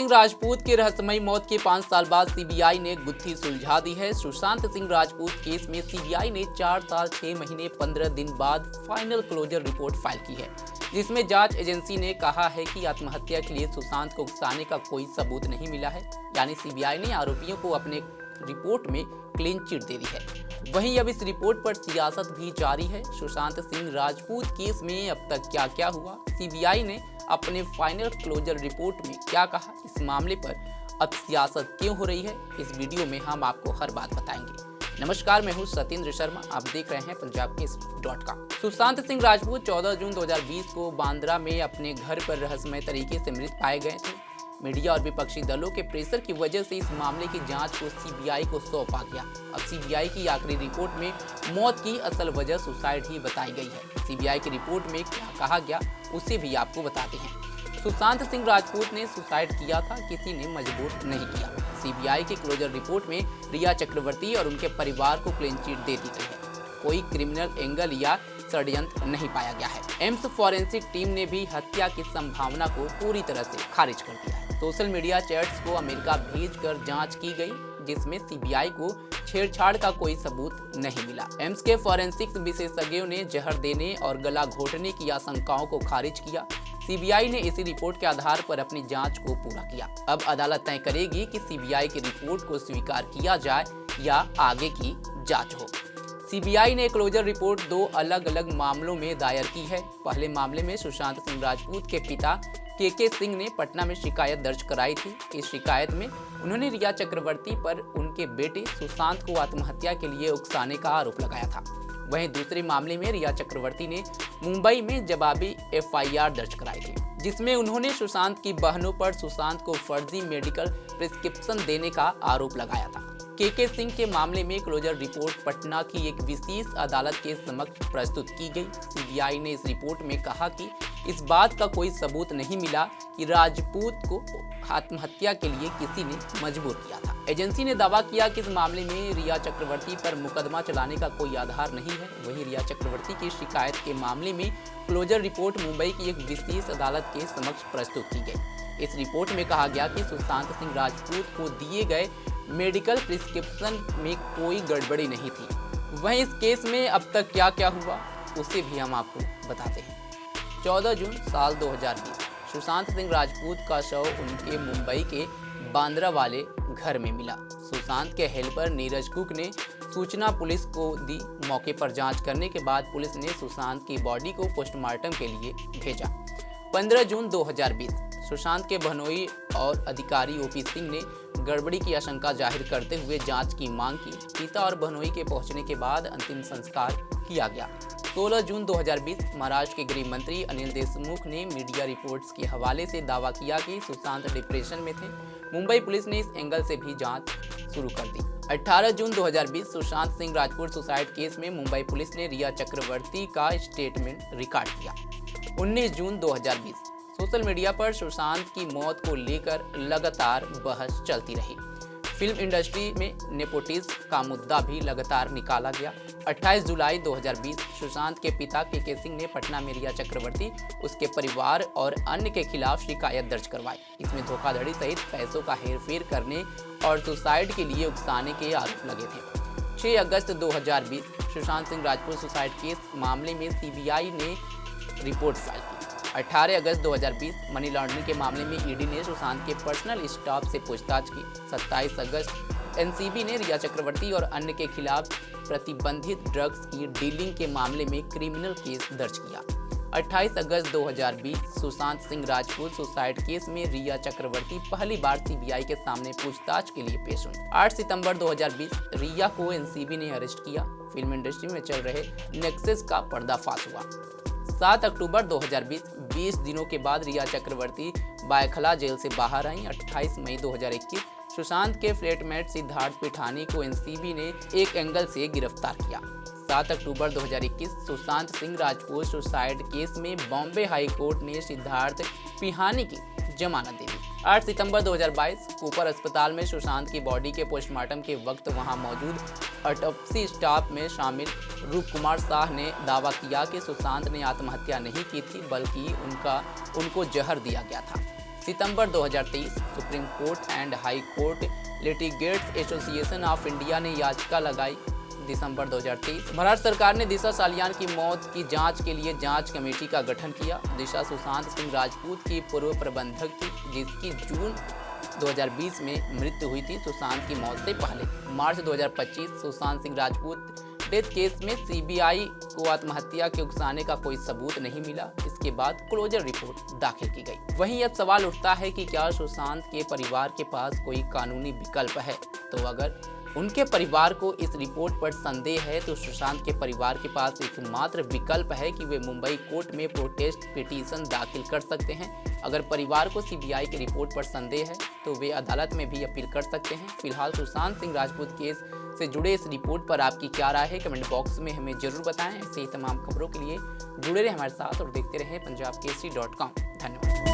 सिंह राजपूत की रहस्यमयी मौत के 5 साल बाद सीबीआई ने गुत्थी सुलझा दी है। सुशांत सिंह राजपूत केस में सीबीआई ने 4 साल 6 महीने 15 दिन बाद फाइनल क्लोजर रिपोर्ट फाइल की है, जिसमें जांच एजेंसी ने कहा है कि आत्महत्या के लिए सुशांत को उकसाने का कोई सबूत नहीं मिला है। यानी सीबीआई ने आरोपियों को अपने रिपोर्ट में क्लीन चिट दे दी है। वहीं अब इस रिपोर्ट पर सियासत भी जारी है। सुशांत सिंह राजपूत केस में अब तक क्या क्या हुआ, सीबीआई ने अपने फाइनल क्लोजर रिपोर्ट में क्या कहा, इस मामले पर अब सियासत क्यों हो रही है, इस वीडियो में हम आपको हर बात बताएंगे। नमस्कार, मैं हूं सत्येंद्र शर्मा, आप देख रहे हैं पंजाबकेसरी.com। सुशांत सिंह राजपूत 14 जून 2020 को बांद्रा में अपने घर पर रहस्यमय तरीके से मृत पाए गए थे। मीडिया और विपक्षी दलों के प्रेशर की वजह से इस मामले की जांच को सीबीआई को सौंपा गया। अब सीबीआई की आखिरी रिपोर्ट में मौत की असल वजह सुसाइड ही बताई गई है। सीबीआई की रिपोर्ट में क्या कहा गया उसे भी आपको बताते हैं। सुशांत सिंह राजपूत ने सुसाइड किया था, किसी ने मजबूर नहीं किया। सीबीआई की क्लोजर रिपोर्ट में रिया चक्रवर्ती और उनके परिवार को क्लीन चिट दे दी गई है। कोई क्रिमिनल एंगल या षड्यंत्र नहीं पाया गया है। एम्स फॉरेंसिक टीम ने भी हत्या की संभावना को पूरी तरह से खारिज कर दिया है। सोशल मीडिया चैट्स को अमेरिका भेजकर जांच की गई, जिसमें सीबीआई को छेड़छाड़ का कोई सबूत नहीं मिला। एम्स के फॉरेंसिक्स विशेषज्ञों ने जहर देने और गला घोटने की आशंकाओं को खारिज किया। सीबीआई ने इसी रिपोर्ट के आधार पर अपनी जांच को पूरा किया। अब अदालत तय करेगी कि सीबीआई की रिपोर्ट को स्वीकार किया जाए या आगे की जांच हो। सीबीआई ने क्लोजर रिपोर्ट 2 अलग अलग मामलों में दायर की है। पहले मामले में सुशांत सिंह राजपूत के पिता के सिंह ने पटना में शिकायत दर्ज कराई थी। इस शिकायत में उन्होंने रिया चक्रवर्ती पर उनके बेटे सुशांत को आत्महत्या के लिए उकसाने का आरोप लगाया था। वहीं दूसरे मामले में रिया चक्रवर्ती ने मुंबई में जवाबी एफआईआर दर्ज कराई थी, जिसमें उन्होंने सुशांत की बहनों पर सुशांत को फर्जी मेडिकल प्रिस्क्रिप्शन देने का आरोप लगाया था। के सिंह के मामले में क्लोजर रिपोर्ट पटना की एक विशेष अदालत के समक्ष प्रस्तुत की गई। सीबीआई ने इस रिपोर्ट में कहा कि इस बात का कोई सबूत नहीं मिला कि राजपूत को आत्महत्या के लिए किसी ने मजबूर किया था। एजेंसी ने दावा किया कि इस मामले में रिया चक्रवर्ती पर मुकदमा चलाने का कोई आधार नहीं है। वहीं रिया चक्रवर्ती की शिकायत के मामले में क्लोजर रिपोर्ट मुंबई की एक विशेष अदालत के समक्ष प्रस्तुत की गई। इस रिपोर्ट में कहा गया कि सुशांत सिंह राजपूत को दिए गए मेडिकल प्रिस्क्रिप्शन में कोई गड़बड़ी नहीं थी। वहीं इस केस में अब तक क्या क्या हुआ उसे भी हम आपको बताते हैं। 14 जून साल 2020 सुशांत सिंह राजपूत का शव उनके मुंबई के बांद्रा वाले घर में मिला। सुशांत के हेल्पर नीरज कुक ने सूचना पुलिस को दी। मौके पर जांच करने के बाद पुलिस ने सुशांत की बॉडी को पोस्टमार्टम के लिए भेजा। 15 जून 2020 सुशांत के बहनोई और अधिकारी ओपी सिंह ने गड़बड़ी की आशंका जाहिर करते हुए जांच की मांग की। पिता और बहनोई के पहुंचने के बाद अंतिम संस्कार किया गया। 16 जून 2020 महाराष्ट्र के गृह मंत्री अनिल देशमुख ने मीडिया रिपोर्ट्स के हवाले से दावा किया कि सुशांत डिप्रेशन में थे। मुंबई पुलिस ने इस एंगल से भी जांच शुरू कर दी। 18 जून 2020 सुशांत सिंह राजपूत सुसाइड केस में मुंबई पुलिस ने रिया चक्रवर्ती का स्टेटमेंट रिकॉर्ड किया। 19 जून 2020 सोशल मीडिया पर सुशांत की मौत को लेकर लगातार बहस चलती रही। फिल्म इंडस्ट्री में नेपोटिज्म का मुद्दा भी लगातार निकाला गया। 28 जुलाई 2020 सुशांत के पिता के सिंह ने पटना में रिया चक्रवर्ती, उसके परिवार और अन्य के खिलाफ शिकायत दर्ज करवाई। इसमें धोखाधड़ी सहित पैसों का हेरफेर करने और सुसाइड के लिए उकसाने के आरोप लगे थे। 6 अगस्त 2020 सुशांत सिंह राजपूत सुसाइड केस मामले में सीबीआई ने रिपोर्ट फाइल की। 18 अगस्त 2020 मनी लॉन्ड्रिंग के मामले में ईडी ने सुशांत के पर्सनल स्टाफ से पूछताछ की। 27 अगस्त एनसीबी ने रिया चक्रवर्ती और अन्य के खिलाफ प्रतिबंधित ड्रग्स की डीलिंग के मामले में क्रिमिनल केस दर्ज किया। 28 अगस्त 2020 सुशांत सिंह राजपूत सुसाइड केस में रिया चक्रवर्ती पहली बार सीबीआई के सामने पूछताछ के लिए पेश हुई। 8 सितंबर 2020 रिया को एनसीबी ने अरेस्ट किया। फिल्म इंडस्ट्री में चल रहे नेक्सस का पर्दाफाश हुआ। 7 अक्टूबर 2020 20 दिनों के बाद रिया चक्रवर्ती बायखला जेल से बाहर आई। 28 मई 2021 सुशांत के फ्लैटमेट सिद्धार्थ पिठानी को एनसीबी ने एक एंगल से गिरफ्तार किया। 7 अक्टूबर 2021 सुशांत सिंह राजपूत सुसाइड केस में बॉम्बे हाई कोर्ट ने सिद्धार्थ पिठानी की जमानत दे दी। 8 सितंबर 2022 कूपर अस्पताल में सुशांत की बॉडी के पोस्टमार्टम के वक्त वहां मौजूद ऑटोप्सी स्टाफ में शामिल रूप कुमार शाह ने दावा किया कि सुशांत ने आत्महत्या नहीं की थी, बल्कि उनको जहर दिया गया था। सितंबर 2023 supreme court and high court litigants association of India ने याचिका लगाई। दिसंबर 2023 भारत सरकार ने दिशा सालियान की मौत की जांच के लिए जांच कमेटी का गठन किया। दिशा सुशांत सिंह राजपूत की पूर्व प्रबंधक थी, जिसकी जून 2020 में मृत्यु हुई थी सुशांत की मौत से पहले। मार्च 2025 सुशांत सिंह राजपूत डेथ केस में सीबीआई को आत्महत्या के उकसाने का कोई सबूत नहीं मिला। इसके बाद क्लोजर रिपोर्ट दाखिल की गई। वहीं अब सवाल उठता है कि क्या सुशांत के परिवार के पास कोई कानूनी विकल्प है? तो अगर उनके परिवार को इस रिपोर्ट पर संदेह है तो सुशांत के परिवार के पास एकमात्र विकल्प है कि वे मुंबई कोर्ट में प्रोटेस्ट पिटीशन दाखिल कर सकते हैं। अगर परिवार को सीबीआई की रिपोर्ट पर संदेह है तो वे अदालत में भी अपील कर सकते हैं। फिलहाल सुशांत सिंह राजपूत केस से जुड़े इस रिपोर्ट पर आपकी क्या राय है? कमेंट बॉक्स में हमें जरूर बताएं। ऐसे ही तमाम खबरों के लिए जुड़े रहे हमारे साथ और देखते रहें punjabkesari.com। धन्यवाद।